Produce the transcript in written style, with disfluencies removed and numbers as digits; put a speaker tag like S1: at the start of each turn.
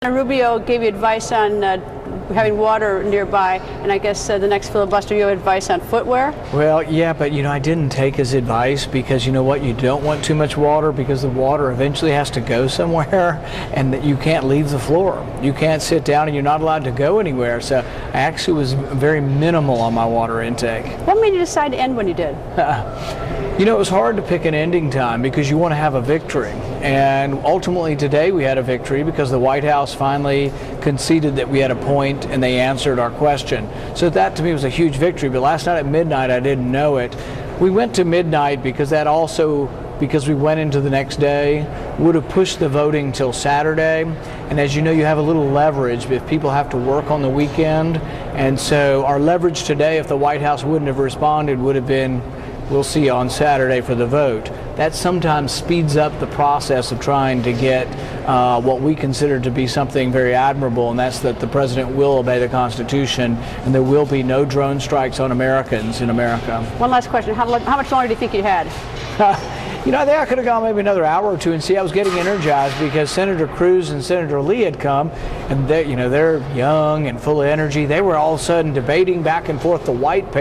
S1: Rubio gave you advice on having water nearby, and I guess the next filibuster you have advice on footwear?
S2: Well, yeah, but I didn't take his advice because you know what? You don't want too much water because the water eventually has to go somewhere and that you can't leave the floor. You can't sit down and you're not allowed to go anywhere. So I actually was very minimal on my water intake.
S1: What made you decide to end when you did?
S2: It was hard to pick an ending time because you want to have a victory. And ultimately today we had a victory because the White House finally conceded that we had a point and they answered our question. So that to me was a huge victory. But last night at midnight I didn't know it. We went to midnight because we went into the next day, would have pushed the voting till Saturday. And as you know, you have a little leverage if people have to work on the weekend. And so our leverage today, if the White House wouldn't have responded, would have been, we'll see on Saturday for the vote. That sometimes speeds up the process of trying to get what we consider to be something very admirable, and that's that the president will obey the Constitution and there will be no drone strikes on Americans in America.
S1: One last question. How much longer do you think you had?
S2: I think I could have gone maybe another hour or two, and see, I was getting energized because Senator Cruz and Senator Lee had come, and they're young and full of energy. They were all of a sudden debating back and forth the white paper.